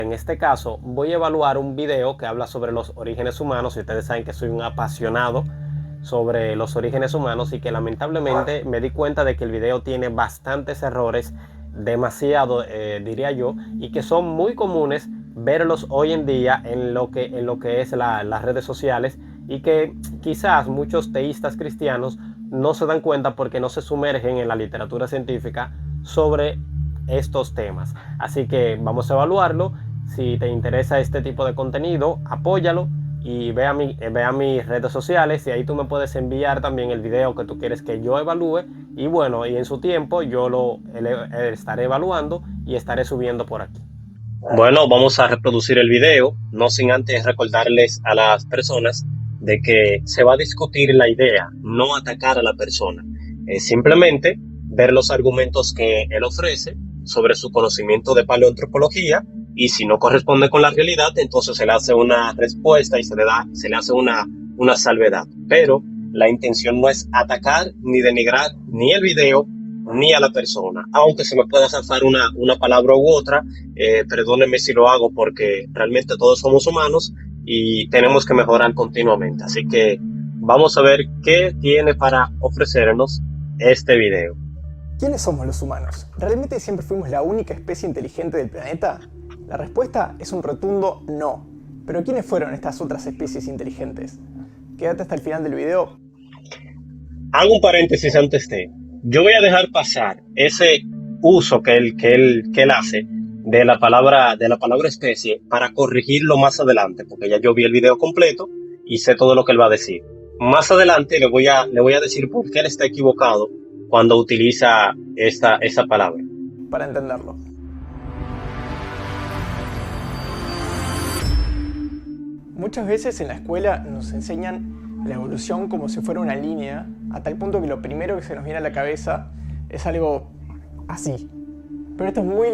En este caso voy a evaluar un video que habla sobre los orígenes humanos, y ustedes saben que soy un apasionado sobre los orígenes humanos y que lamentablemente me di cuenta de que el video tiene bastantes errores, demasiado diría yo, y que son muy comunes verlos hoy en día en lo que es las redes sociales, y que quizás muchos teístas cristianos no se dan cuenta porque no se sumergen en la literatura científica sobre estos temas. Así que vamos a evaluarlo. Si te interesa este tipo de contenido, apóyalo y ve a mis redes sociales, y ahí tú me puedes enviar también el video que tú quieres que yo evalúe, y bueno, y en su tiempo yo lo estaré evaluando y estaré subiendo por aquí. Bueno, vamos a reproducir el video, no sin antes recordarles a las personas de que se va a discutir la idea, no atacar a la persona, es simplemente ver los argumentos que él ofrece sobre su conocimiento de paleoantropología, y si no corresponde con la realidad, entonces se le hace una respuesta y se le hace una salvedad. Pero la intención no es atacar ni denigrar ni el video ni a la persona, aunque se me pueda zafar una palabra u otra. Perdónenme si lo hago, porque realmente todos somos humanos y tenemos que mejorar continuamente. Así que vamos a ver qué tiene para ofrecernos este video. ¿Quiénes somos los humanos? ¿Realmente siempre fuimos la única especie inteligente del planeta? La respuesta es un rotundo no. Pero ¿quiénes fueron estas otras especies inteligentes? Quédate hasta el final del video. Hago un paréntesis antes de. Yo voy a dejar pasar ese uso que él hace de la palabra especie para corregirlo más adelante, porque ya yo vi el video completo y sé todo lo que él va a decir. Más adelante le voy a decir por qué él está equivocado cuando utiliza esa palabra. Para entenderlo. Muchas veces en la escuela nos enseñan la evolución como si fuera una línea, a tal punto que lo primero que se nos viene a la cabeza es algo así. Pero esto es muy...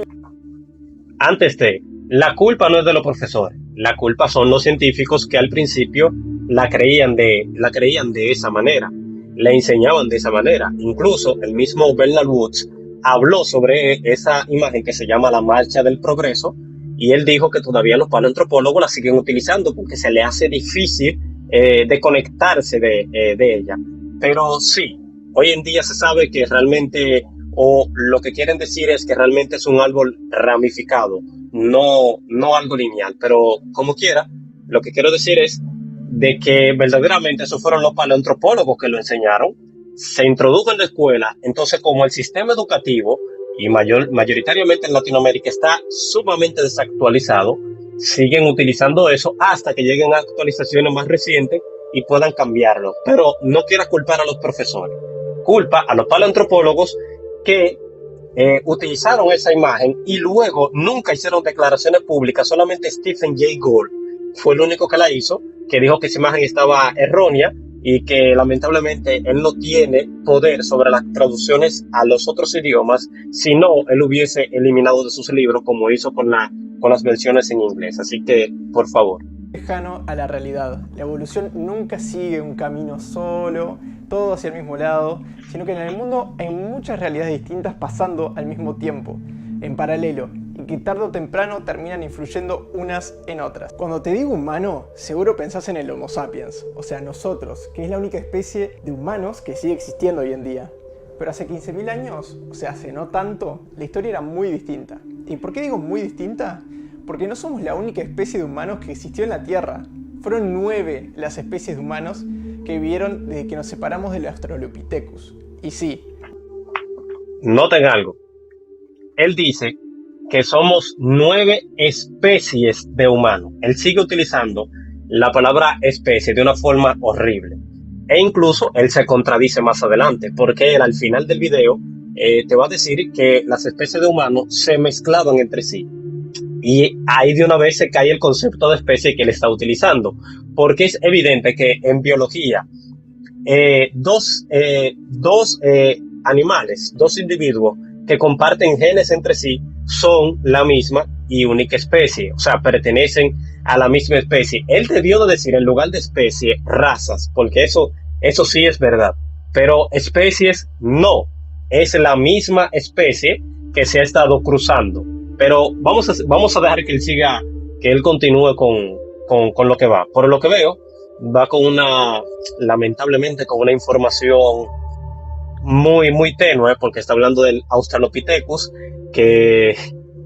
Antes de, la culpa no es de los profesores, la culpa son los científicos que al principio la creían de esa manera, le enseñaban de esa manera. Incluso el mismo Bernard Woods habló sobre esa imagen que se llama la marcha del progreso, y él dijo que todavía los paleoantropólogos la siguen utilizando porque se le hace difícil de conectarse de ella. Pero sí, hoy en día se sabe que realmente, o lo que quieren decir es que realmente es un árbol ramificado, no algo lineal. Pero como quiera, lo que quiero decir es de que verdaderamente esos fueron los paleoantropólogos que lo enseñaron, se introdujo en la escuela. Entonces, como el sistema educativo, y mayoritariamente en Latinoamérica, está sumamente desactualizado, siguen utilizando eso hasta que lleguen a actualizaciones más recientes y puedan cambiarlo. Pero no quieras culpar a los profesores, culpa a los paleoantropólogos que utilizaron esa imagen y luego nunca hicieron declaraciones públicas. Solamente Stephen Jay Gould fue el único que la hizo, que dijo que esa imagen estaba errónea y que lamentablemente él no tiene poder sobre las traducciones a los otros idiomas, si no, él hubiese eliminado de sus libros como hizo con las versiones en inglés. Así que, por favor. Lejano a la realidad. La evolución nunca sigue un camino solo, todo hacia el mismo lado, sino que en el mundo hay muchas realidades distintas pasando al mismo tiempo, en paralelo, y que tarde o temprano terminan influyendo unas en otras. Cuando te digo humano, seguro pensás en el Homo sapiens, o sea, nosotros, que es la única especie de humanos que sigue existiendo hoy en día. Pero hace 15.000 años, o sea, hace no tanto, la historia era muy distinta. ¿Y por qué digo muy distinta? Porque no somos la única especie de humanos que existió en la Tierra. Fueron 9 las especies de humanos que vivieron desde que nos separamos del Australopithecus. Y sí. Noten algo. Él dice que somos 9 especies de humanos. Él sigue utilizando la palabra especie de una forma horrible. E incluso él se contradice más adelante, porque él al final del video te va a decir que las especies de humanos se mezclaban entre sí. Y ahí de una vez se cae el concepto de especie que él está utilizando, porque es evidente que en biología dos animales, dos individuos que comparten genes entre sí, son la misma y única especie, o sea, pertenecen a la misma especie. Él debió de decir en lugar de especie, razas, porque eso sí es verdad, pero especies no, es la misma especie que se ha estado cruzando. Pero vamos a dejar que él siga, que él continúe con lo que va. Por lo que veo, va lamentablemente, con una información muy tenue, porque está hablando del Australopithecus, que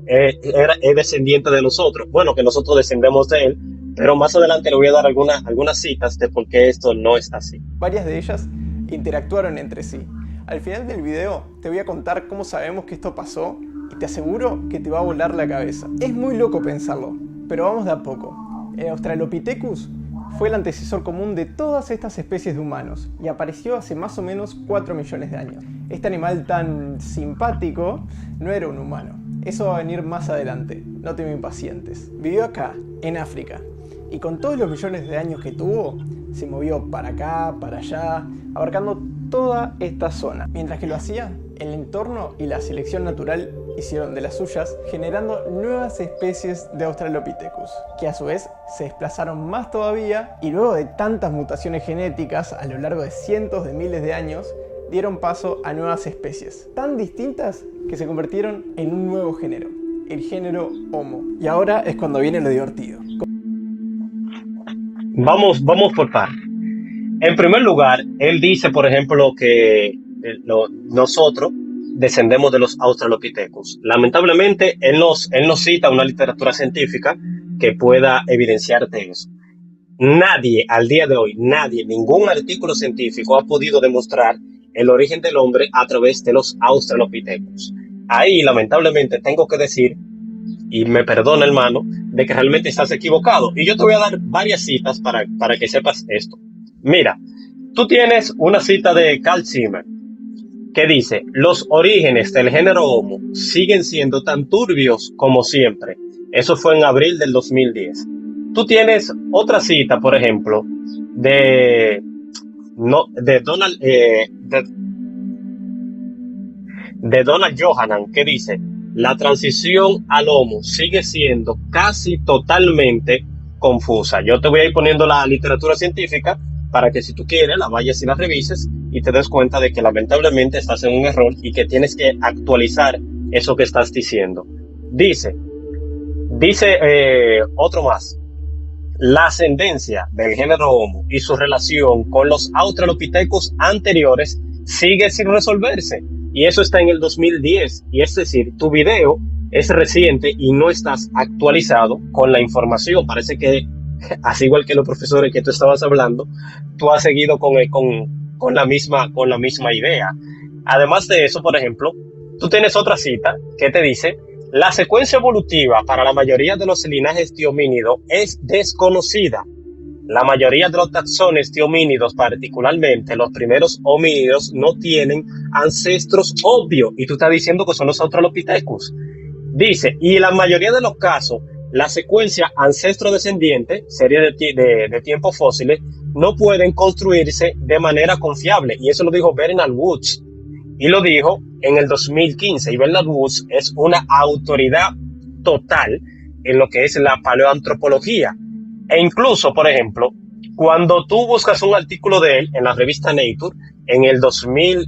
es descendiente de nosotros. Bueno, que nosotros descendemos de él, pero más adelante le voy a dar algunas citas de por qué esto no es así. Varias de ellas interactuaron entre sí. Al final del video te voy a contar cómo sabemos que esto pasó y te aseguro que te va a volar la cabeza. Es muy loco pensarlo, pero vamos de a poco. El Australopithecus fue el antecesor común de todas estas especies de humanos y apareció hace más o menos 4 millones de años. Este animal tan simpático no era un humano. Eso va a venir más adelante, no te me impacientes. Vivió acá, en África, y con todos los millones de años que tuvo, se movió para acá, para allá, abarcando toda esta zona. Mientras que lo hacía, el entorno y la selección natural hicieron de las suyas, generando nuevas especies de Australopithecus, que a su vez se desplazaron más todavía y luego de tantas mutaciones genéticas a lo largo de cientos de miles de años, dieron paso a nuevas especies, tan distintas que se convirtieron en un nuevo género, el género Homo. Y ahora es cuando viene lo divertido. Vamos por partes. En primer lugar, él dice, por ejemplo, que nosotros descendemos de los Australopithecus. Lamentablemente, él nos cita una literatura científica que pueda evidenciarte eso. Nadie, al día de hoy, ningún artículo científico ha podido demostrar el origen del hombre a través de los Australopithecus. Ahí, lamentablemente, tengo que decir, y me perdona, hermano, de que realmente estás equivocado. Y yo te voy a dar varias citas para que sepas esto. Mira, tú tienes una cita de Carl Zimmer que dice: los orígenes del género Homo siguen siendo tan turbios como siempre. Eso fue en abril del 2010. Tú tienes otra cita, por ejemplo, de Donald Johannan, que dice: la transición al Homo sigue siendo casi totalmente confusa. Yo te voy a ir poniendo la literatura científica para que, si tú quieres, la vayas y la revises y te des cuenta de que lamentablemente estás en un error y que tienes que actualizar eso que estás diciendo. Dice otro más: la ascendencia del género Homo y su relación con los Australopithecus anteriores sigue sin resolverse. Y eso está en el 2010. Y es decir, tu video es reciente y no estás actualizado con la información. Parece que, así igual que los profesores que tú estabas hablando, tú has seguido con la misma idea. Además de eso, por ejemplo, tú tienes otra cita que te dice: la secuencia evolutiva para la mayoría de los linajes de homínidos es desconocida. La mayoría de los taxones de homínidos, particularmente los primeros homínidos, no tienen ancestros obvios. Y tú estás diciendo que son los Australopithecus. Dice: y en la mayoría de los casos, la secuencia ancestro-descendiente, serie de tiempos fósiles, no pueden construirse de manera confiable. Y eso lo dijo Bernard Woods. Y lo dijo en el 2015. Y Bernard Woods es una autoridad total en lo que es la paleoantropología. E incluso, por ejemplo, cuando tú buscas un artículo de él en la revista Nature, en el 2000,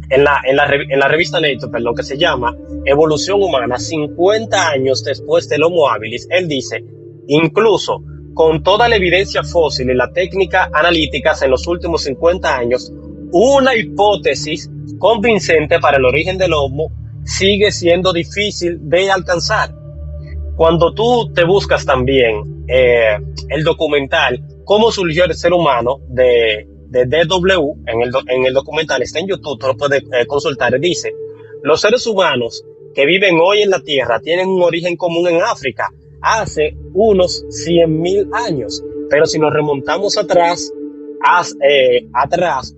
en la revista Nature, perdón, que se llama Evolución Humana, 50 años después del Homo habilis, él dice: incluso con toda la evidencia fósil y la técnica analíticas en los últimos 50 años, una hipótesis convincente para el origen del Homo sigue siendo difícil de alcanzar. Cuando tú te buscas también el documental Cómo surgió el ser humano de DW, en el documental, está en YouTube, tú lo puedes consultar, dice: los seres humanos que viven hoy en la Tierra tienen un origen común en África hace unos 100.000 años, pero si nos remontamos atrás,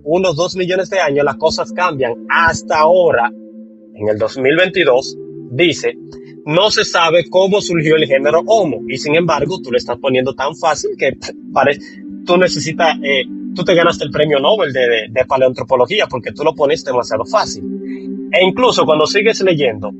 unos 2 millones de años, las cosas cambian. Hasta ahora, en el 2022, dice: no se sabe cómo surgió el género Homo, y sin embargo tú le estás poniendo tan fácil que tú te ganaste el premio Nobel de paleoantropología, porque tú lo pones demasiado fácil. E incluso cuando sigues leyendo,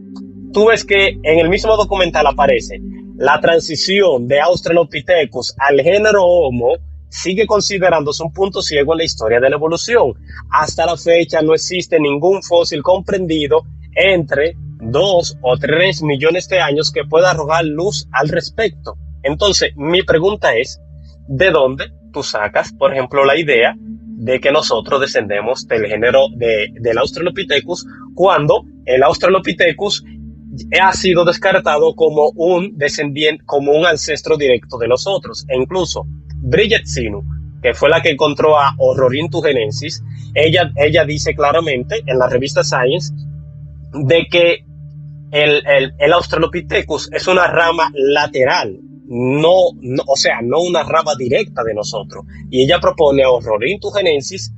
tú ves que en el mismo documental aparece: la transición de Australopithecus al género Homo sigue considerándose un punto ciego en la historia de la evolución. Hasta la fecha no existe ningún fósil comprendido entre 2 o 3 millones de años que pueda arrojar luz al respecto. Entonces, mi pregunta es, ¿de dónde tú sacas, por ejemplo, la idea de que nosotros descendemos del género del Australopithecus cuando el Australopithecus ha sido descartado como un descendiente, como un ancestro directo de nosotros? E incluso Bridget Sinu, que fue la que encontró a Ororhyntugenensis, ella dice claramente en la revista Science de que el Australopithecus es una rama lateral, o sea, no una rama directa de nosotros. Y ella propone a Ororhyntugenensis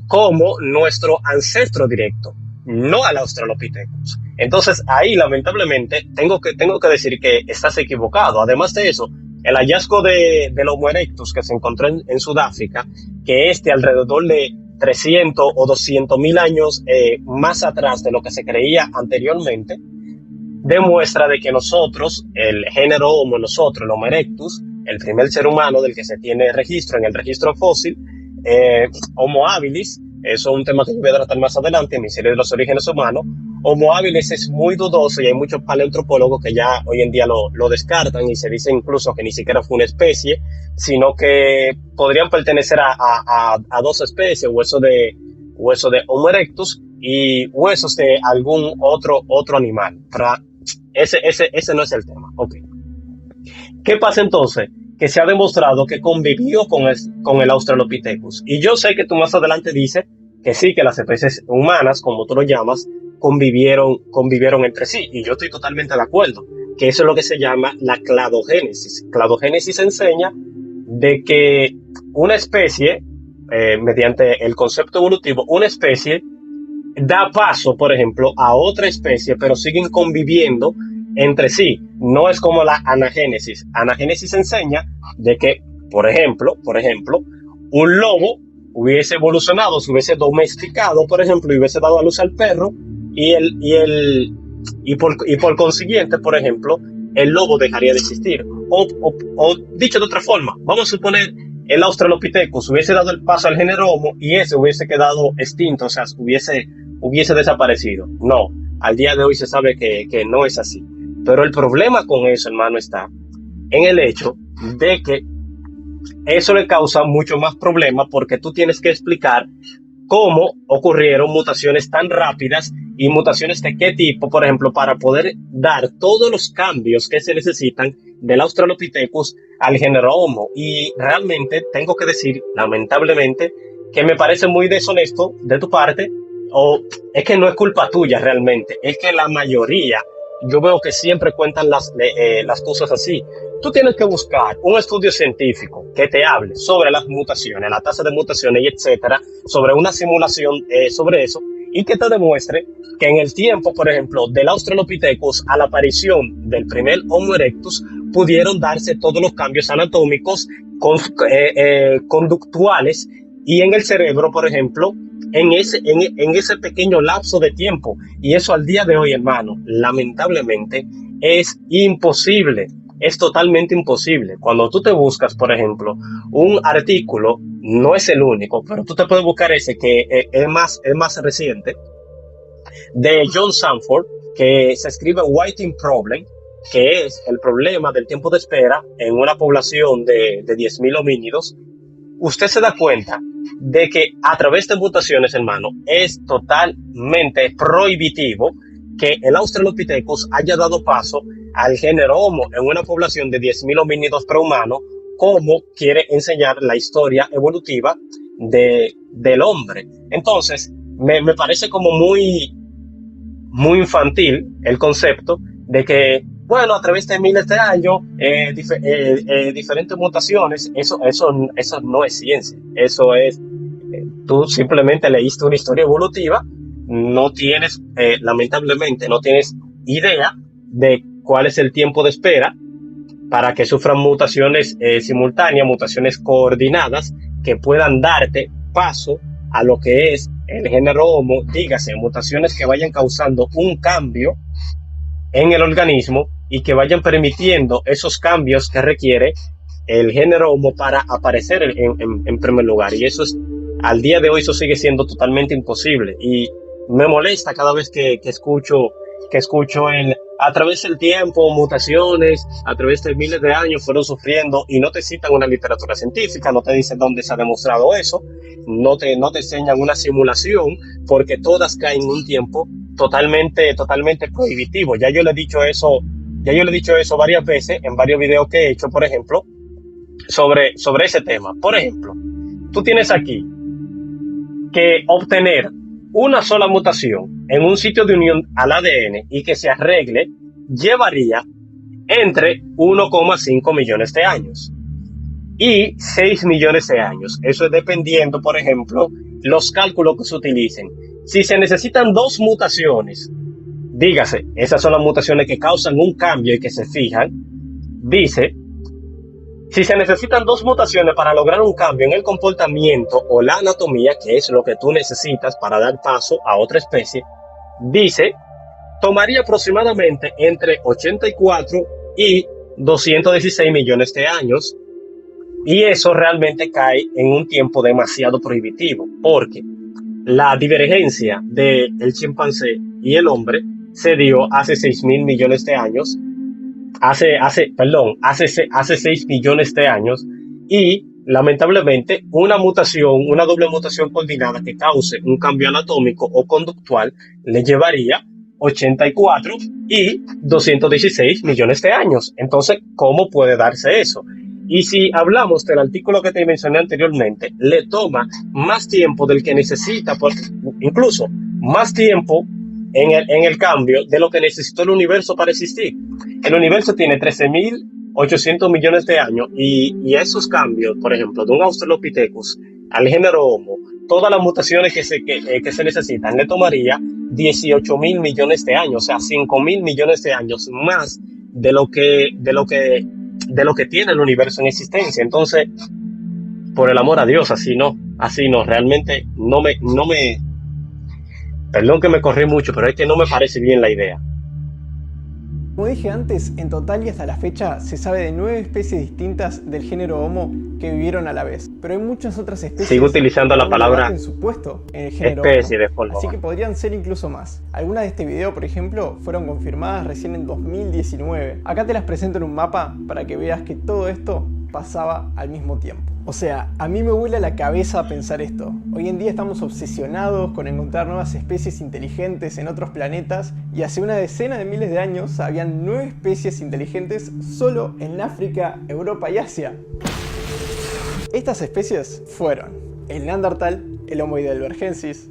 como nuestro ancestro directo, no al Australopithecus. Entonces, ahí lamentablemente tengo que decir que estás equivocado. Además de eso, el hallazgo del Homo erectus que se encontró en Sudáfrica, que es de alrededor de 300 o 200 mil años más atrás de lo que se creía anteriormente, demuestra de que nosotros, el género Homo, el Homo erectus, el primer ser humano del que se tiene registro en el registro fósil, Homo habilis, eso es un tema que yo voy a tratar más adelante en mi serie de los orígenes humanos. Homo habilis es muy dudoso y hay muchos paleoantropólogos que ya hoy en día lo descartan y se dice incluso que ni siquiera fue una especie, sino que podrían pertenecer a dos especies, hueso de Homo erectus y huesos de algún otro animal. Ese no es el tema. Okay. ¿Qué pasa entonces? Que se ha demostrado que convivió con el Australopithecus. Y yo sé que tú más adelante dices que sí, que las especies humanas, como tú lo llamas, convivieron entre sí. Y yo estoy totalmente de acuerdo, que eso es lo que se llama la cladogénesis. Cladogénesis enseña de que una especie, mediante el concepto evolutivo, una especie da paso, por ejemplo, a otra especie, pero siguen conviviendo entre sí. No es como la anagénesis. Anagénesis enseña de que, por ejemplo, un lobo hubiese evolucionado, se hubiese domesticado, por ejemplo, y hubiese dado a luz al perro, y por consiguiente, por ejemplo, el lobo dejaría de existir. O dicho de otra forma, vamos a suponer el Australopithecus hubiese dado el paso al género Homo y ese hubiese quedado extinto, o sea, hubiese desaparecido. No, al día de hoy se sabe que no es así. Pero el problema con eso, hermano, está en el hecho de que eso le causa mucho más problema porque tú tienes que explicar cómo ocurrieron mutaciones tan rápidas y mutaciones de qué tipo, por ejemplo, para poder dar todos los cambios que se necesitan del Australopithecus al género Homo. Y realmente tengo que decir, lamentablemente, que me parece muy deshonesto de tu parte, o es que no es culpa tuya realmente, es que la mayoría, yo veo que siempre cuentan las cosas así. Tú tienes que buscar un estudio científico que te hable sobre las mutaciones, la tasa de mutaciones y etcétera, sobre una simulación sobre eso, y que te demuestre que en el tiempo, por ejemplo, del Australopithecus a la aparición del primer Homo erectus, pudieron darse todos los cambios anatómicos, conductuales y en el cerebro, por ejemplo, en ese pequeño lapso de tiempo. Y eso al día de hoy, hermano, lamentablemente es imposible. Es totalmente imposible. Cuando tú te buscas, por ejemplo, un artículo, no es el único, pero tú te puedes buscar ese que es más reciente, de John Sanford, que se escribe Whiting Problem, que es el problema del tiempo de espera en una población de 10.000 homínidos. Usted se da cuenta de que a través de mutaciones, hermano, es totalmente prohibitivo que el Australopithecus haya dado paso al género Homo en una población de 10.000 homínidos prehumanos, como quiere enseñar la historia evolutiva del hombre. Entonces, me parece como muy infantil el concepto de que, bueno, a través de miles de años, diferentes mutaciones, eso no es ciencia. Eso es, tú simplemente leíste una historia evolutiva, no tienes, lamentablemente, no tienes idea de cuál es el tiempo de espera para que sufran mutaciones simultáneas, mutaciones coordinadas, que puedan darte paso a lo que es el género Homo, dígase, mutaciones que vayan causando un cambio en el organismo y que vayan permitiendo esos cambios que requiere el género Homo para aparecer en primer lugar. Y eso es, al día de hoy, eso sigue siendo totalmente imposible. Y me molesta cada vez que escucho que escucho a través del tiempo, mutaciones, a través de miles de años fueron sufriendo y no te citan una literatura científica, no te dicen dónde se ha demostrado eso, no te enseñan una simulación, porque todas caen en un tiempo totalmente prohibitivo. Ya yo le he dicho eso varias veces en varios videos que he hecho, por ejemplo, sobre ese tema. Por ejemplo, tú tienes aquí que obtener una sola mutación en un sitio de unión al ADN y que se arregle llevaría entre 1,5 millones de años y 6 millones de años. Eso es dependiendo, por ejemplo, los cálculos que se utilicen. Si se necesitan 2 mutaciones, dígase, esas son las mutaciones que causan un cambio y que se fijan, dice, si se necesitan 2 mutaciones para lograr un cambio en el comportamiento o la anatomía, que es lo que tú necesitas para dar paso a otra especie, dice, tomaría aproximadamente entre 84 y 216 millones de años, y eso realmente cae en un tiempo demasiado prohibitivo, porque la divergencia del chimpancé y el hombre se dio hace 6.000 millones de años, hace 6 millones de años, y lamentablemente una doble mutación coordinada que cause un cambio anatómico o conductual le llevaría 84 y 216 millones de años. Entonces, ¿cómo puede darse eso? Y si hablamos del artículo que te mencioné anteriormente, le toma más tiempo del que necesita, incluso más tiempo en el cambio de lo que necesitó el universo para existir. El universo tiene 13.800 millones de años y esos cambios, por ejemplo, de un Australopithecus al género Homo, todas las mutaciones que se necesitan, le tomaría 18.000 millones de años, o sea, 5.000 millones de años más de lo que tiene el universo en existencia. Entonces, por el amor a Dios, así no, realmente no me, perdón que me corrí mucho, pero es que no me parece bien la idea. Como dije antes, en total y hasta la fecha se sabe de 9 especies distintas del género Homo que vivieron a la vez, pero hay muchas otras especies. Sigo utilizando la palabra en su puesto en el género especie Homo, de forma. así que podrían ser incluso más. Algunas de este video, por ejemplo, fueron confirmadas recién en 2019. Acá te las presento en un mapa para que veas que todo esto pasaba al mismo tiempo. O sea, a mí me vuela la cabeza pensar esto. Hoy en día estamos obsesionados con encontrar nuevas especies inteligentes en otros planetas y hace una decena de miles de años habían 9 especies inteligentes solo en África, Europa y Asia. Estas especies fueron el Neandertal, el Homo heidelbergensis,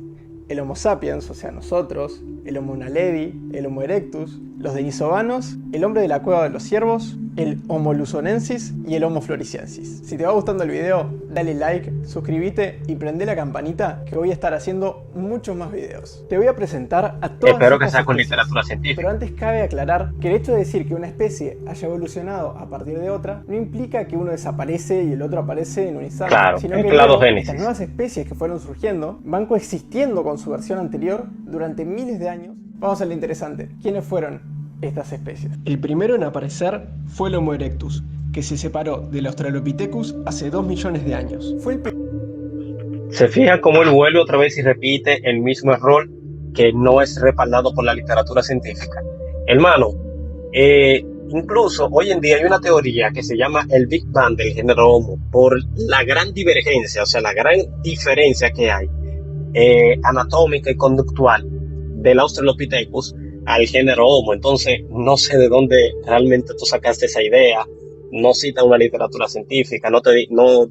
el Homo sapiens, o sea nosotros, el Homo naledi, el Homo erectus, los denisovanos, el hombre de la cueva de los ciervos, el Homo luzonensis y el Homo floresiensis. Si te va gustando el video, dale like, suscríbete y prende la campanita que voy a estar haciendo muchos más videos. Te voy a presentar a todas Espero que estas sea con especies, literatura científica. pero antes cabe aclarar que el hecho de decir que una especie haya evolucionado a partir de otra no implica que uno desaparece y el otro aparece en un instante, Claro, sino en que cladogénesis. estas nuevas especies que fueron surgiendo van coexistiendo con su versión anterior durante miles de años. Vamos a lo interesante. ¿Quiénes fueron estas especies? El primero en aparecer fue el Homo erectus, que se separó del Australopithecus hace 2 millones de años. Fue el Se fija cómo él vuelve otra vez y repite el mismo error que no es respaldado por la literatura científica. Hermano, incluso hoy en día hay una teoría que se llama el Big Bang del género Homo, por la gran divergencia, o sea, la gran diferencia que hay anatómica y conductual del Australopithecus al género Homo. Entonces, no sé de dónde realmente tú sacaste esa idea. No cita una literatura científica, no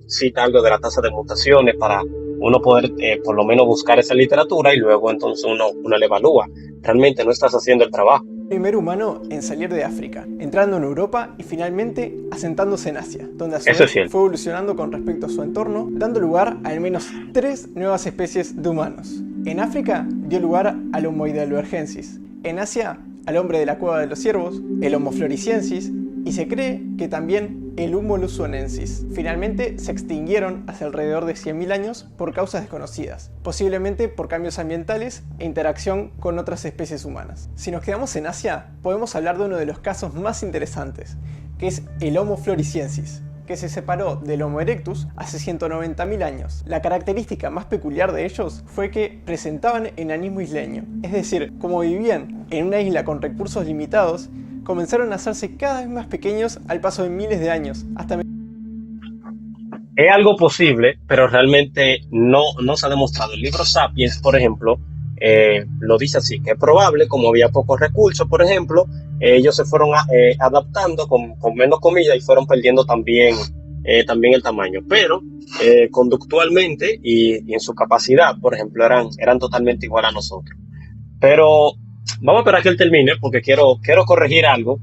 cita algo de la tasa de mutaciones para uno poder por lo menos buscar esa literatura y luego entonces uno la evalúa. Realmente no estás haciendo el trabajo. Primer humano en salir de África, entrando en Europa y finalmente asentándose en Asia, donde a su vez fue evolucionando con respecto a su entorno, dando lugar a al menos 3 nuevas especies de humanos. En África dio lugar al Homo heidelbergensis, en Asia al hombre de la cueva de los ciervos, el Homo floresiensis, y se cree que también el Homo luzonensis. Finalmente se extinguieron hace alrededor de 100.000 años por causas desconocidas, posiblemente por cambios ambientales e interacción con otras especies humanas. Si nos quedamos en Asia, podemos hablar de uno de los casos más interesantes, que es el Homo floresiensis, que se separó del Homo erectus hace 190.000 años. La característica más peculiar de ellos fue que presentaban enanismo isleño, es decir, como vivían en una isla con recursos limitados, comenzaron a hacerse cada vez más pequeños al paso de miles de años, hasta... Es algo posible, pero realmente no se ha demostrado. El libro Sapiens, por ejemplo, lo dice así, que es probable, como había pocos recursos, por ejemplo, ellos se fueron adaptando con menos comida y fueron perdiendo también el tamaño. Pero conductualmente y en su capacidad, por ejemplo, eran totalmente igual a nosotros. Pero vamos a esperar que él termine, porque quiero corregir algo,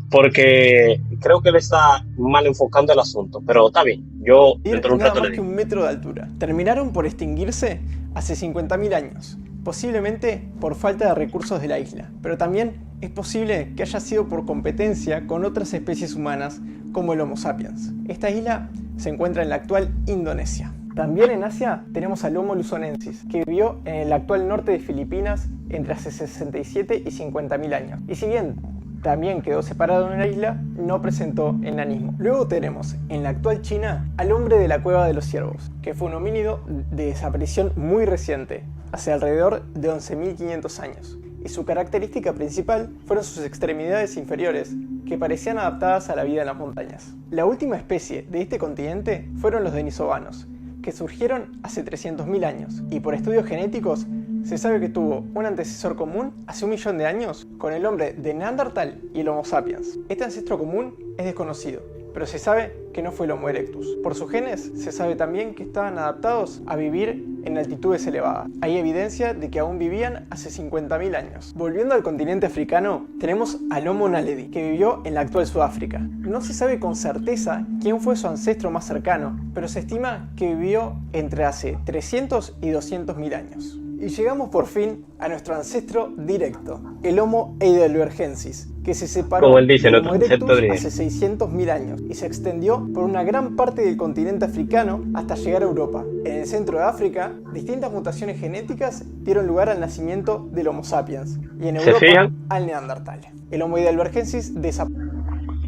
porque creo que él está mal enfocando el asunto, pero está bien, yo dentro de un rato le digo. Que 1 metro de altura. Terminaron por extinguirse hace 50.000 años, posiblemente por falta de recursos de la isla, pero también es posible que haya sido por competencia con otras especies humanas como el Homo sapiens. Esta isla se encuentra en la actual Indonesia. También en Asia tenemos al Homo luzonensis, que vivió en el actual norte de Filipinas entre hace 67 y 50.000 años. Y si bien también quedó separado en una isla, no presentó enanismo. Luego tenemos en la actual China al hombre de la cueva de los ciervos, que fue un homínido de desaparición muy reciente, hace alrededor de 11.500 años. Y su característica principal fueron sus extremidades inferiores, que parecían adaptadas a la vida en las montañas. La última especie de este continente fueron los denisovanos, que surgieron hace 300.000 años, y por estudios genéticos se sabe que tuvo un antecesor común hace 1 millón de años con el hombre de Neandertal y el Homo sapiens. Este ancestro común es desconocido, pero se sabe que no fue el Homo erectus. Por sus genes se sabe también que estaban adaptados a vivir en altitudes elevadas. Hay evidencia de que aún vivían hace 50.000 años. Volviendo al continente africano, tenemos al Homo naledi, que vivió en la actual Sudáfrica. No se sabe con certeza quién fue su ancestro más cercano, pero se estima que vivió entre hace 300 y 200.000 años. Y llegamos por fin a nuestro ancestro directo, el Homo heidelbergensis, que se separó como él dice, del Homo erectus hace 600.000 años y se extendió por una gran parte del continente africano hasta llegar a Europa. En el centro de África, distintas mutaciones genéticas dieron lugar al nacimiento del Homo sapiens y en Europa al Neandertal. El Homo heidelbergensis desapareció.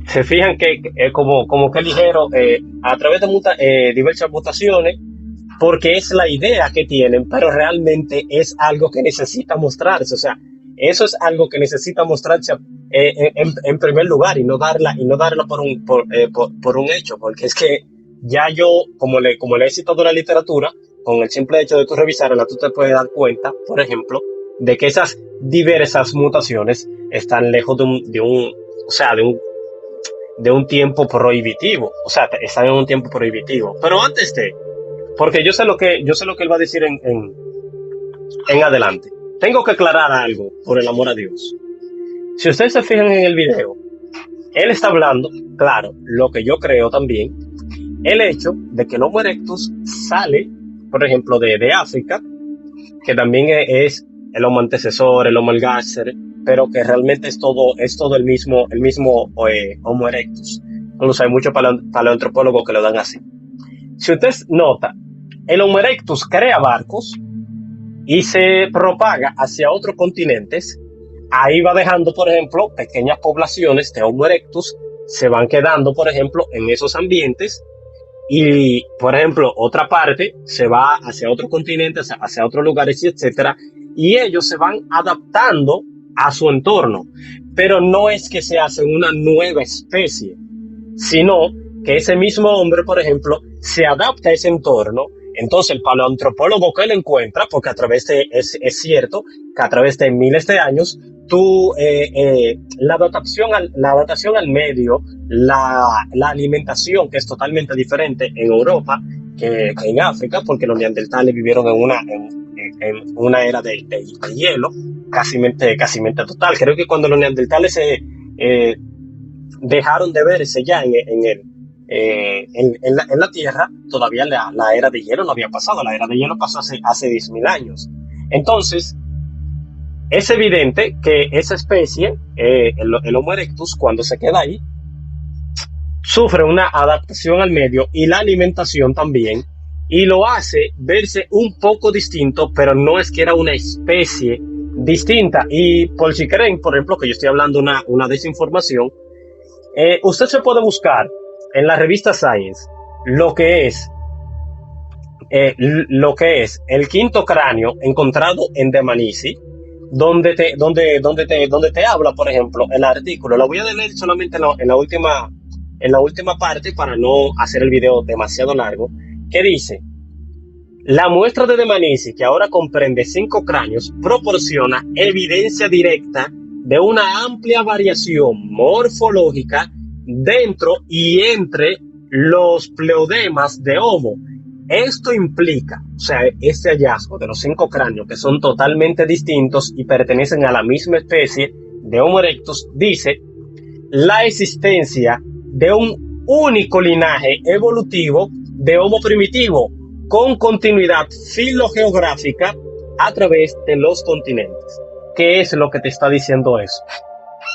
Se fijan que como que ligero, a través de diversas mutaciones, porque es la idea que tienen, pero realmente es algo que necesita mostrarse. O sea, eso es algo que necesita mostrarse en primer lugar y no darla por un hecho, porque es que ya yo, como le he citado la literatura, con el simple hecho de tú revisarla, tú te puedes dar cuenta, por ejemplo, de que esas diversas mutaciones están lejos de un tiempo prohibitivo. O sea, están en un tiempo prohibitivo. Pero antes porque yo sé lo que él va a decir en adelante. Tengo que aclarar algo, por el amor a Dios. Si ustedes se fijan en el video, él está hablando, claro, lo que yo creo también, el hecho de que el Homo erectus sale, por ejemplo, de África, que también es el Homo antecesor, el Homo ergaster, pero que realmente es todo el mismo Homo erectus. Incluso hay muchos paleoantropólogos que lo dan así. Si usted nota, el Homo erectus crea barcos y se propaga hacia otros continentes. Ahí va dejando, por ejemplo, pequeñas poblaciones de Homo erectus, se van quedando, por ejemplo, en esos ambientes. Y, por ejemplo, otra parte se va hacia otros continentes, hacia otros lugares, etcétera. Y ellos se van adaptando a su entorno. Pero no es que se hace una nueva especie, sino que ese mismo hombre, por ejemplo, se adapta a ese entorno. Entonces el paleoantropólogo que él encuentra, porque es cierto que a través de miles de años, la adaptación al medio, la alimentación, que es totalmente diferente en Europa que en África, porque los neandertales vivieron en una era de hielo, casi total. Creo que cuando los neandertales dejaron de verse ya en la Tierra, todavía la era de hielo no había pasado. La era de hielo pasó hace 10.000 años. Entonces, es evidente que esa especie, el Homo erectus, cuando se queda ahí, sufre una adaptación al medio y la alimentación también, y lo hace verse un poco distinto, pero no es que era una especie distinta. Y por si creen, por ejemplo, que yo estoy hablando una desinformación, usted se puede buscar en la revista Science lo que es el quinto cráneo encontrado en Dmanisi, donde te habla, por ejemplo, el artículo. Lo voy a leer solamente en la última parte para no hacer el video demasiado largo, que dice: la muestra de Dmanisi, que ahora comprende 5 cráneos, proporciona evidencia directa de una amplia variación morfológica dentro y entre los pleodemas de Homo. Esto implica, o sea, este hallazgo de los 5 cráneos, que son totalmente distintos y pertenecen a la misma especie de Homo erectus, dice la existencia de un único linaje evolutivo de Homo primitivo con continuidad filogeográfica a través de los continentes. ¿Qué es lo que te está diciendo eso?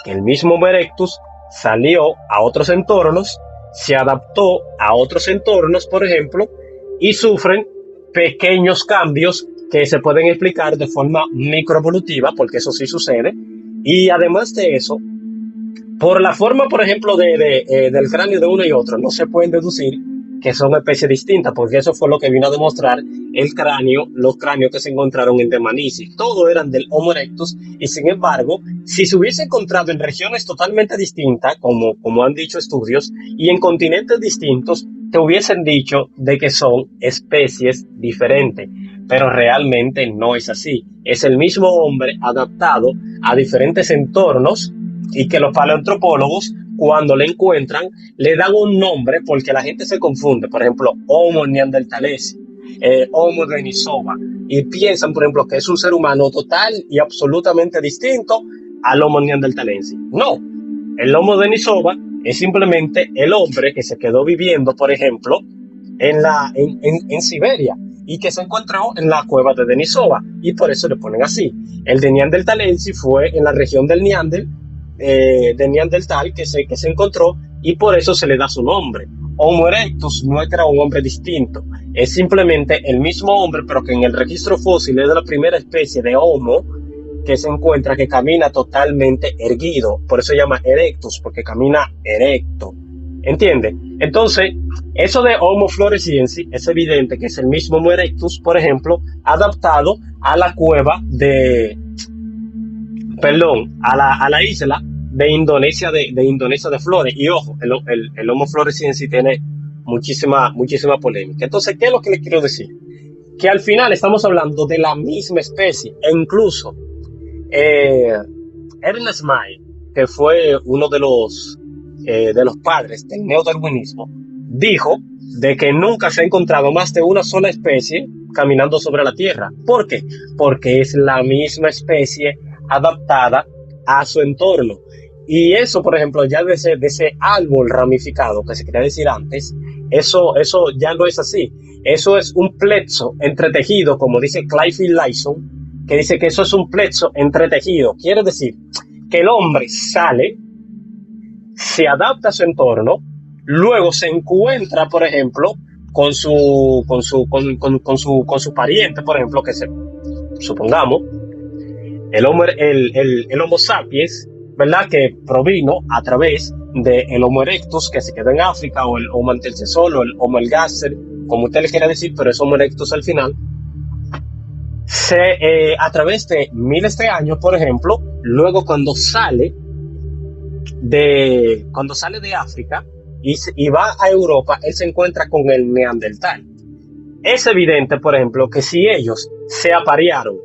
Que el mismo Homo erectus salió a otros entornos, se adaptó a otros entornos, por ejemplo, y sufren pequeños cambios que se pueden explicar de forma microevolutiva, porque eso sí sucede. Y además de eso, por la forma, por ejemplo, del cráneo de uno y otro, no se pueden deducir que son especies distintas, porque eso fue lo que vino a demostrar los cráneos que se encontraron en Dmanisi. Todos eran del Homo erectus, y sin embargo, si se hubiese encontrado en regiones totalmente distintas, como han dicho estudios, y en continentes distintos, te hubiesen dicho de que son especies diferentes. Pero realmente no es así. Es el mismo hombre adaptado a diferentes entornos, y que los paleoantropólogos, cuando le encuentran, le dan un nombre porque la gente se confunde. Por ejemplo, Homo neanderthalensis, Homo denisova, y piensan, por ejemplo, que es un ser humano total y absolutamente distinto al Homo neanderthalensis. No, el Homo denisova es simplemente el hombre que se quedó viviendo, por ejemplo, en Siberia, y que se encontró en la cueva de Denisova, y por eso le ponen así. El de neanderthalensis fue en la región del de Neandertal que se encontró, y por eso se le da su nombre. Homo erectus no era un hombre distinto, es simplemente el mismo hombre, pero que en el registro fósil es de la primera especie de Homo que se encuentra, que camina totalmente erguido. Por eso se llama erectus, porque camina erecto. ¿Entiende? Entonces, eso de Homo floresiensis es evidente que es el mismo Homo erectus, por ejemplo, adaptado a la cueva a la isla de Indonesia de Flores. Y ojo, el Homo floresiensis tiene muchísima polémica. Entonces, ¿qué es lo que les quiero decir? Que al final estamos hablando de la misma especie, e incluso Ernest Mayr, que fue uno de los padres del neodarwinismo, dijo de que nunca se ha encontrado más de una sola especie caminando sobre la Tierra. ¿Por qué? Porque es la misma especie adaptada a su entorno. Y eso, por ejemplo, ya de ese árbol ramificado que se quería decir antes, eso ya no es así. Eso es un plexo entretejido, como dice Clayfield Lyson, que dice que eso es un plexo entretejido. Quiere decir que el hombre sale, se adapta a su entorno, luego se encuentra, por ejemplo, con su pariente, por ejemplo, supongamos, el Homo sapiens, ¿verdad? Que provino a través del Homo erectus, que se quedó en África, o el Homo antecesor, o el Homo ergaster, como usted le quiera decir, pero es Homo erectus al final. A través de miles de años, por ejemplo, luego cuando sale de África y va a Europa, él se encuentra con el neandertal. Es evidente, por ejemplo, que si ellos se aparearon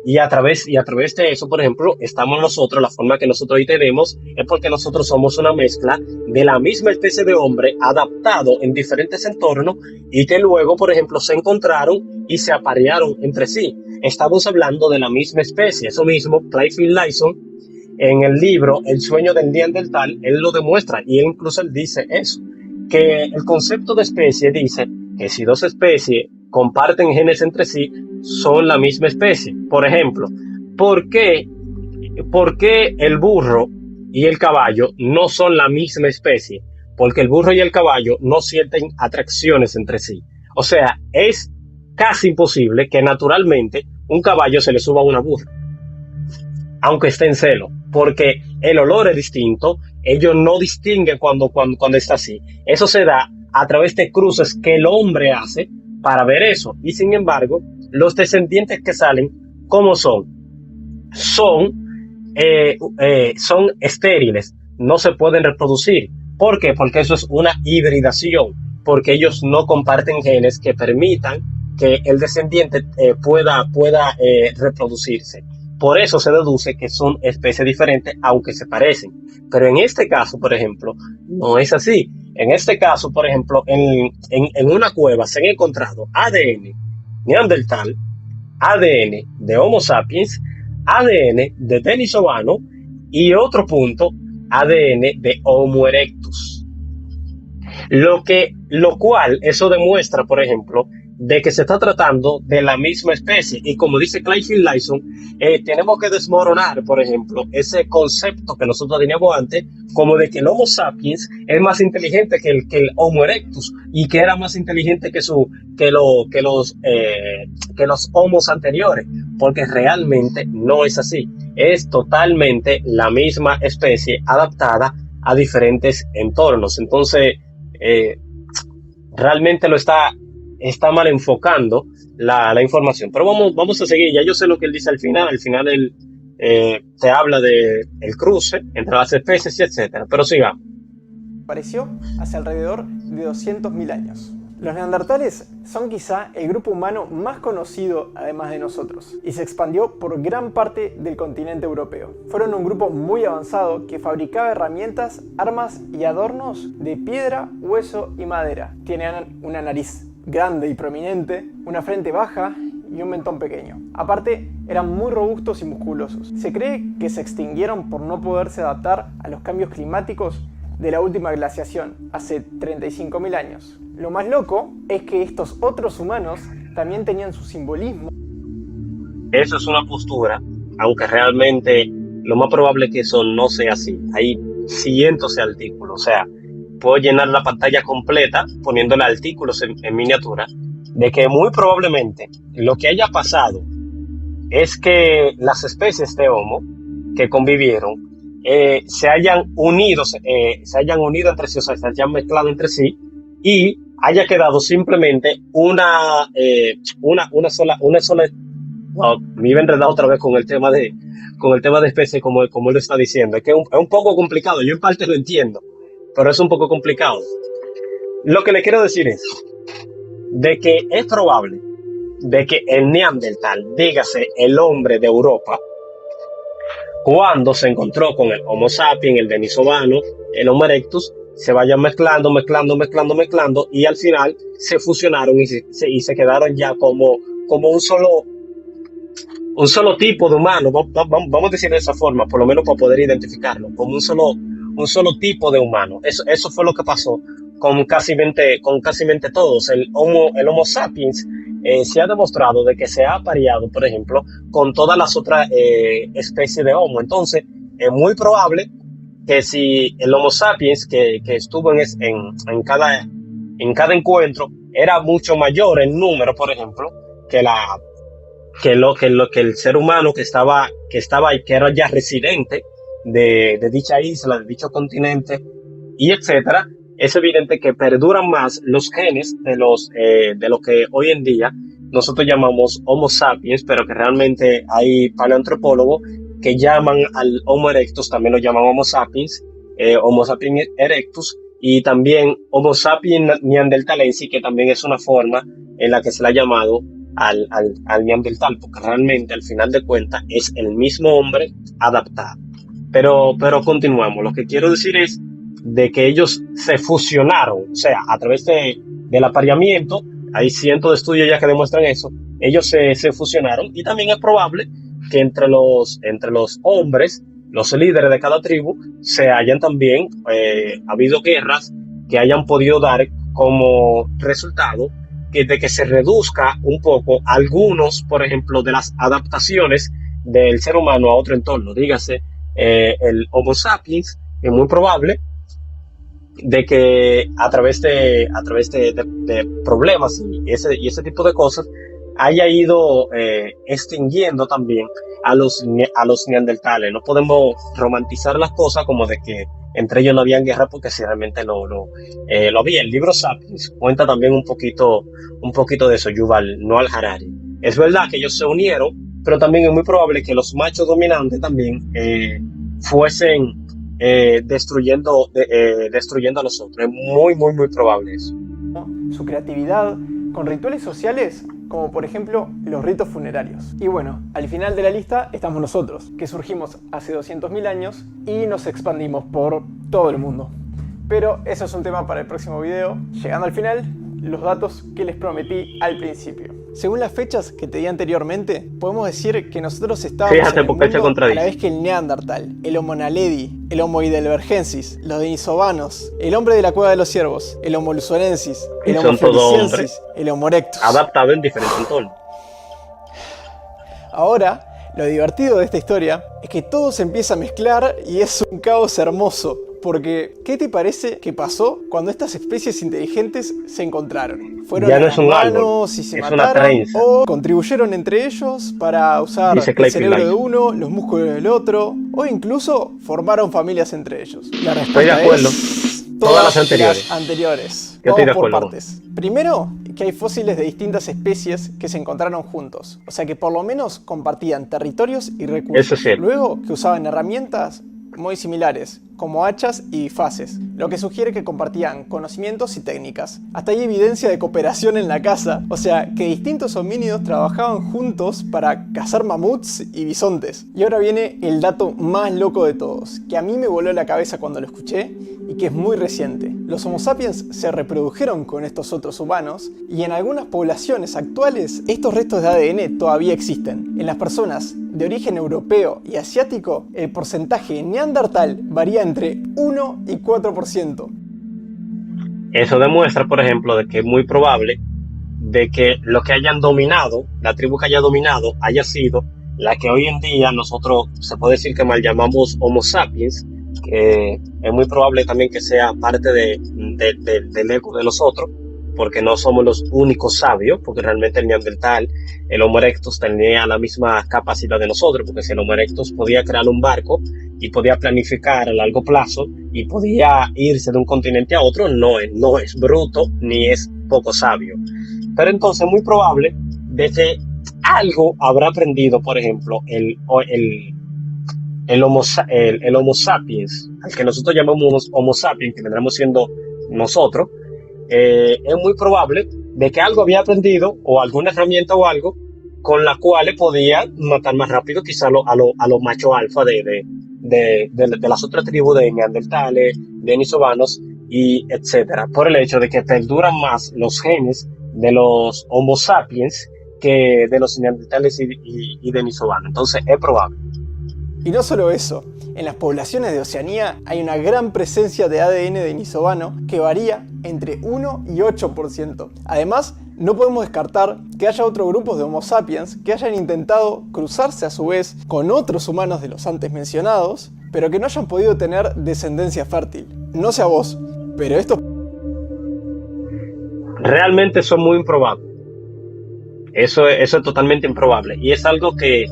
y a través de eso, por ejemplo, estamos nosotros, la forma que nosotros hoy tenemos, es porque nosotros somos una mezcla de la misma especie de hombre adaptado en diferentes entornos, y que luego, por ejemplo, se encontraron y se aparearon entre sí. Estamos hablando de la misma especie. Eso mismo, Clayfield Lyson, en el libro El sueño del neandertal, él lo demuestra, y él incluso dice eso, que el concepto de especie dice que si dos especies comparten genes entre sí, son la misma especie. Por ejemplo, ¿por qué el burro y el caballo no son la misma especie? Porque el burro y el caballo no sienten atracciones entre sí. O sea, es casi imposible que naturalmente un caballo se le suba a una burra, aunque esté en celo, porque el olor es distinto, ellos no distinguen cuando está así. Eso se da a través de cruces que el hombre hace para ver eso. Y sin embargo, los descendientes que salen, ¿cómo son? Son estériles, no se pueden reproducir. ¿Por qué? Porque eso es una hibridación, porque ellos no comparten genes que permitan que el descendiente pueda reproducirse. Por eso se deduce que son especies diferentes, aunque se parecen. Pero en este caso, por ejemplo, no es así. En este caso, por ejemplo, en una cueva se han encontrado ADN neandertal, ADN de Homo sapiens, ADN de denisovano y otro punto, ADN de Homo erectus. Lo cual eso demuestra, por ejemplo, de que se está tratando de la misma especie. Y como dice Clayfield Lyson, tenemos que desmoronar, por ejemplo, ese concepto que nosotros teníamos antes, como de que el Homo sapiens es más inteligente que el Homo erectus y que era más inteligente que los Homos anteriores, porque realmente no es así. Es totalmente la misma especie adaptada a diferentes entornos. Entonces, realmente está mal enfocando la información. Pero vamos a seguir. Ya yo sé lo que él dice al final. Al final él te habla de el cruce entre las especies y etcétera. Pero sigamos. Apareció hace alrededor de 200.000 años. Los neandertales son quizá el grupo humano más conocido además de nosotros y se expandió por gran parte del continente europeo. Fueron un grupo muy avanzado que fabricaba herramientas, armas y adornos de piedra, hueso y madera. Tenían una nariz grande y prominente, una frente baja y un mentón pequeño. Aparte, eran muy robustos y musculosos. Se cree que se extinguieron por no poderse adaptar a los cambios climáticos de la última glaciación, hace 35.000 años. Lo más loco es que estos otros humanos también tenían su simbolismo. Eso es una postura, aunque realmente lo más probable es que eso no sea así. Hay cientos de artículos, o sea, puedo llenar la pantalla completa poniéndole artículos en miniatura, de que muy probablemente lo que haya pasado es que las especies de Homo que convivieron se hayan unido entre sí, o sea, se hayan mezclado entre sí y haya quedado simplemente una sola. Wow, me iba a enredar otra vez con el tema de especie, como él lo está diciendo. Es que es un poco complicado. Yo en parte lo entiendo, pero es un poco complicado. Lo que le quiero decir es de que es probable de que el neandertal, dígase el hombre de Europa, cuando se encontró con el Homo sapiens, el denisovano, el Homo erectus, se vayan mezclando y al final se fusionaron y se quedaron ya como un solo tipo de humano. Vamos a decirlo de esa forma, por lo menos para poder identificarlo, como un solo tipo de humano. Eso fue lo que pasó con casi todos. El Homo sapiens se ha demostrado de que se ha apareado, por ejemplo, con todas las otras especies de Homo. Entonces, es muy probable que si el Homo sapiens que estuvo en cada encuentro era mucho mayor en número, por ejemplo, que el ser humano que estaba ahí, que era ya residente de dicha isla, de dicho continente, y etcétera, es evidente que perduran más los genes de lo que hoy en día nosotros llamamos Homo sapiens, pero que realmente hay paleoantropólogos que llaman al Homo erectus, también lo llaman Homo sapiens erectus, y también Homo sapiens neanderthalensis, que también es una forma en la que se le ha llamado al neandertal, porque realmente al final de cuentas es el mismo hombre adaptado. Pero continuamos. Lo que quiero decir es de que ellos se fusionaron, o sea, a través del apareamiento. Hay cientos de estudios ya que demuestran eso. Ellos se fusionaron, y también es probable que entre los hombres, los líderes de cada tribu, se hayan también habido guerras que hayan podido dar como resultado de que se reduzca un poco algunos, por ejemplo, de las adaptaciones del ser humano a otro entorno. Dígase, el Homo sapiens, es muy probable de que a través de problemas y ese tipo de cosas haya ido extinguiendo también a los neandertales. No podemos romantizar las cosas como de que entre ellos no había guerra, porque si realmente lo había. El libro Sapiens cuenta también un poquito de eso, Yuval Noah Harari. Es verdad que ellos se unieron, pero también es muy probable que los machos dominantes también fuesen destruyendo a los otros. Es muy, muy, muy probable eso. Su creatividad con rituales sociales, como por ejemplo los ritos funerarios. Y bueno, al final de la lista estamos nosotros, que surgimos hace 200.000 años y nos expandimos por todo el mundo. Pero eso es un tema para el próximo video. Llegando al final, los datos que les prometí al principio. Según las fechas que te di anteriormente, podemos decir que nosotros estábamos en el mundo a la vez que el Neandertal, el Homo naledi, el Homo heidelbergensis, los denisovanos, el hombre de la cueva de los ciervos, el Homo luzonensis, el Homo floresiensis, el Homo erectus. Adaptado en diferentes entornos. Ahora, lo divertido de esta historia es que todo se empieza a mezclar y es un caos hermoso. Porque, ¿qué te parece que pasó cuando estas especies inteligentes se encontraron? ¿Fueron ya no es un árbol, y se es mataron, una trenza. o contribuyeron entre ellos para usar el cerebro de uno, los músculos del otro, o incluso formaron familias entre ellos? La respuesta estoy de acuerdo. es Todas las anteriores. Yo estoy de por acuerdo. partes. Primero, que hay fósiles de distintas especies que se encontraron juntos. O sea que por lo menos compartían territorios y recursos. Eso es cierto. Luego, que usaban herramientas muy similares, como hachas y bifaces, lo que sugiere que compartían conocimientos y técnicas. Hasta hay evidencia de cooperación en la caza, o sea, que distintos homínidos trabajaban juntos para cazar mamuts y bisontes. Y ahora viene el dato más loco de todos, que a mí me voló la cabeza cuando lo escuché, y que es muy reciente. Los Homo sapiens se reprodujeron con estos otros humanos, y en algunas poblaciones actuales, estos restos de ADN todavía existen. En las personas de origen europeo y asiático, el porcentaje neandertal varía entre 1 y 4%. Eso demuestra, por ejemplo, de que es muy probable de que lo que hayan dominado, la tribu que haya dominado, haya sido la que hoy en día nosotros se puede decir que mal llamamos Homo sapiens, que es muy probable también que sea parte del ego de los otros, porque no somos los únicos sabios, porque realmente el Neandertal, el Homo erectus tenía la misma capacidad de nosotros, porque si el Homo erectus podía crear un barco y podía planificar a largo plazo y podía irse de un continente a otro, no es bruto ni es poco sabio. Pero entonces es muy probable de que algo habrá aprendido, por ejemplo, el Homo sapiens, al que nosotros llamamos Homo sapiens, que vendremos siendo nosotros. Es muy probable de que algo había aprendido o alguna herramienta o algo con la cual podía matar más rápido quizá a los machos alfa de las otras tribus de neandertales, denisovanos y etcétera, por el hecho de que perduran más los genes de los Homo sapiens que de los neandertales y denisovanos. Entonces es probable. Y no solo eso, en las poblaciones de Oceanía hay una gran presencia de ADN denisovano que varía entre 1 y 8%. Además, no podemos descartar que haya otros grupos de Homo sapiens que hayan intentado cruzarse a su vez con otros humanos de los antes mencionados, pero que no hayan podido tener descendencia fértil. No sé a vos, pero esto realmente son muy improbables. Eso es totalmente improbable. Y es algo que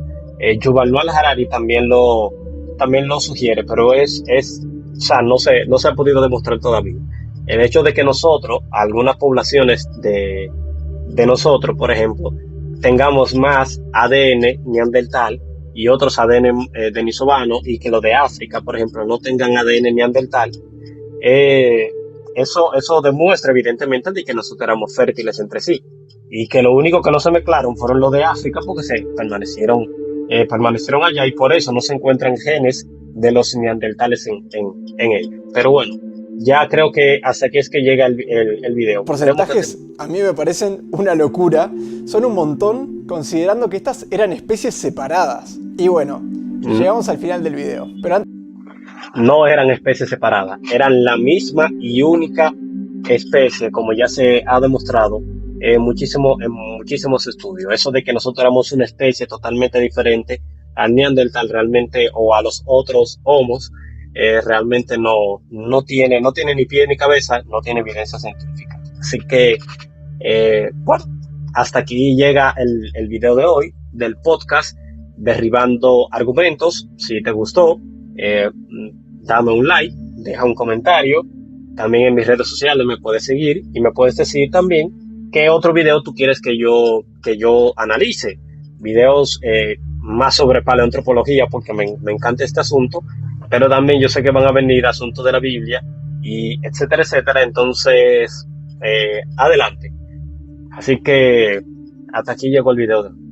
Yuval Noah Harari también lo sugiere, pero o sea, no se ha podido demostrar todavía. El hecho de que nosotros, algunas poblaciones de nosotros, por ejemplo, tengamos más ADN neandertal y otros ADN denisovano, y que los de África, por ejemplo, no tengan ADN neandertal, eso demuestra evidentemente de que nosotros éramos fértiles entre sí, y que lo único que no se mezclaron fueron los de África, porque se permanecieron allá, y por eso no se encuentran genes de los neandertales en ellos. Pero bueno, ya creo que hasta aquí es que llega el video. Porcentajes a mí me parecen una locura. Son un montón, considerando que estas eran especies separadas. Y bueno, llegamos al final del video. Pero no eran especies separadas, eran la misma y única especie, como ya se ha demostrado en muchísimos estudios. Eso de que nosotros éramos una especie totalmente diferente al Neandertal realmente, o a los otros homos, realmente no tiene ni pie ni cabeza, no tiene evidencia científica. Así que, bueno, hasta aquí llega el video de hoy del podcast Derribando Argumentos. Si te gustó, dame un like, deja un comentario. También en mis redes sociales me puedes seguir y me puedes decir también qué otro video tú quieres que yo analice. Videos más sobre paleoantropología, porque me encanta este asunto, pero también yo sé que van a venir asuntos de la Biblia y etcétera, etcétera. Entonces, adelante. Así que hasta aquí llegó el video de hoy.